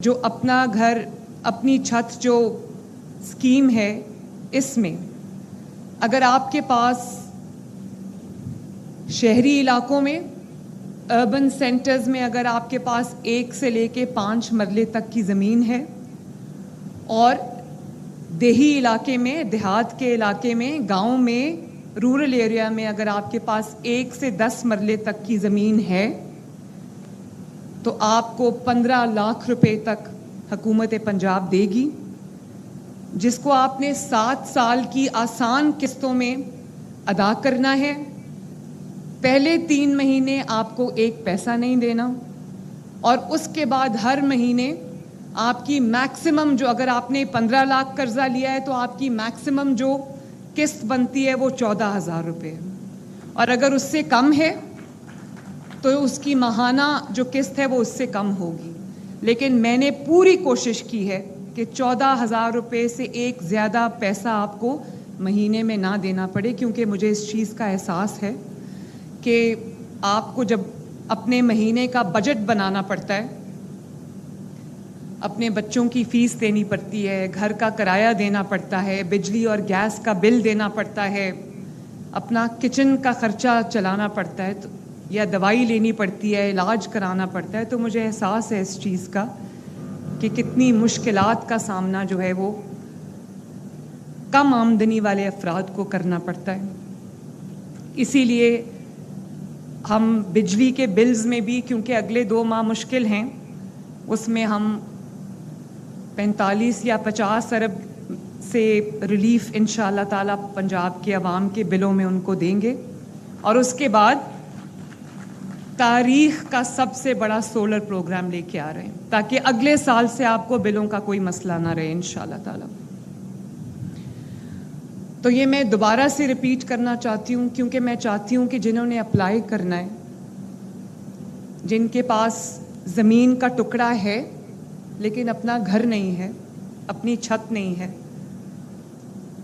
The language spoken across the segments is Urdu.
جو اپنا گھر اپنی چھت جو اسکیم ہے، اس میں اگر آپ کے پاس شہری علاقوں میں اربن سینٹرز میں اگر آپ کے پاس 1 سے لے کے 5 مرلے تک کی زمین ہے، اور دیہی علاقے میں، دیہات کے علاقے میں، گاؤں میں، رورل ایریا میں اگر آپ کے پاس 1 سے 10 مرلے تک کی زمین ہے، تو آپ کو 15 لاکھ روپے تک حکومت پنجاب دے گی، جس کو آپ نے 7 سال کی آسان قسطوں میں ادا کرنا ہے۔ پہلے 3 مہینے آپ کو 1 پیسہ نہیں دینا، اور اس کے بعد ہر مہینے آپ کی میکسیمم جو، اگر آپ نے 15 لاکھ قرضہ لیا ہے تو آپ کی میکسیمم جو قسط بنتی ہے وہ 14,000 روپے ہے، اور اگر اس سے کم ہے تو اس کی ماہانہ جو قسط ہے وہ اس سے کم ہوگی۔ لیکن میں نے پوری کوشش کی ہے کہ 14,000 روپے سے ایک زیادہ پیسہ آپ کو مہینے میں نہ دینا پڑے، کیونکہ مجھے اس چیز کا احساس ہے کہ آپ کو جب اپنے مہینے کا بجٹ بنانا پڑتا ہے، اپنے بچوں کی فیس دینی پڑتی ہے، گھر کا کرایہ دینا پڑتا ہے، بجلی اور گیس کا بل دینا پڑتا ہے، اپنا کچن کا خرچہ چلانا پڑتا ہے، یا دوائی لینی پڑتی ہے، علاج کرانا پڑتا ہے، تو مجھے احساس ہے اس چیز کا کہ کتنی مشکلات کا سامنا جو ہے وہ کم آمدنی والے افراد کو کرنا پڑتا ہے۔ اسی لیے ہم بجلی کے بلز میں بھی، کیونکہ اگلے 2 ماہ مشکل ہیں، اس میں ہم 45 یا 50 ارب سے ریلیف انشاءاللہ تعالی پنجاب کے عوام کے بلوں میں ان کو دیں گے، اور اس کے بعد تاریخ کا سب سے بڑا سولر پروگرام لے کے آ رہے ہیں، تاکہ اگلے سال سے آپ کو بلوں کا کوئی مسئلہ نہ رہے انشاءاللہ تعالی۔ تو یہ میں دوبارہ سے ریپیٹ کرنا چاہتی ہوں، کیونکہ میں چاہتی ہوں کہ جنہوں نے اپلائی کرنا ہے، جن کے پاس زمین کا ٹکڑا ہے لیکن اپنا گھر نہیں ہے، اپنی چھت نہیں ہے،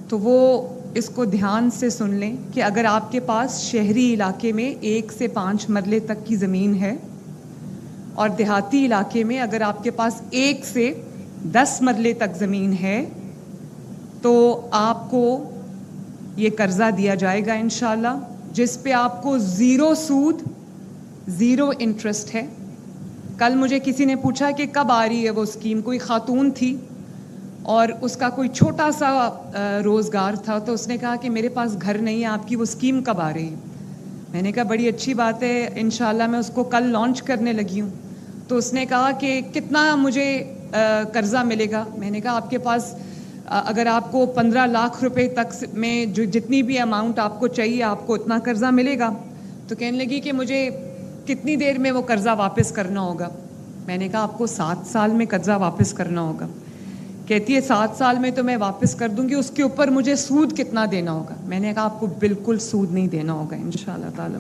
تو وہ اس کو دھیان سے سن لیں کہ اگر آپ کے پاس شہری علاقے میں 1 سے 5 مرلے تک کی زمین ہے، اور دیہاتی علاقے میں اگر آپ کے پاس 1 سے 10 مرلے تک زمین ہے، تو آپ کو یہ قرضہ دیا جائے گا انشاءاللہ، جس پہ آپ کو 0 سود 0 انٹرسٹ ہے۔ کل مجھے کسی نے پوچھا کہ کب آ رہی ہے وہ اسکیم، کوئی خاتون تھی اور اس کا کوئی چھوٹا سا روزگار تھا، تو اس نے کہا کہ میرے پاس گھر نہیں ہے، آپ کی وہ اسکیم کب آ رہی ہے؟ میں نے کہا بڑی اچھی بات ہے، انشاءاللہ میں اس کو کل لانچ کرنے لگی ہوں۔ تو اس نے کہا کہ کتنا مجھے قرضہ ملے گا؟ میں نے کہا آپ کے پاس اگر آپ کو 15 لاکھ روپے تک میں جو جتنی بھی اماؤنٹ آپ کو چاہیے، آپ کو اتنا قرضہ ملے گا؟ تو کہنے لگی کہ مجھے کتنی دیر میں وہ قرضہ واپس کرنا ہوگا؟ میں نے کہا آپ کو 7 سال میں قرضہ واپس کرنا ہوگا۔ کہتی ہے 7 سال میں تو میں واپس کر دوں گی، اس کے اوپر مجھے سود کتنا دینا ہوگا؟ میں نے کہا آپ کو بالکل سود نہیں دینا ہوگا انشاءاللہ تعالی۔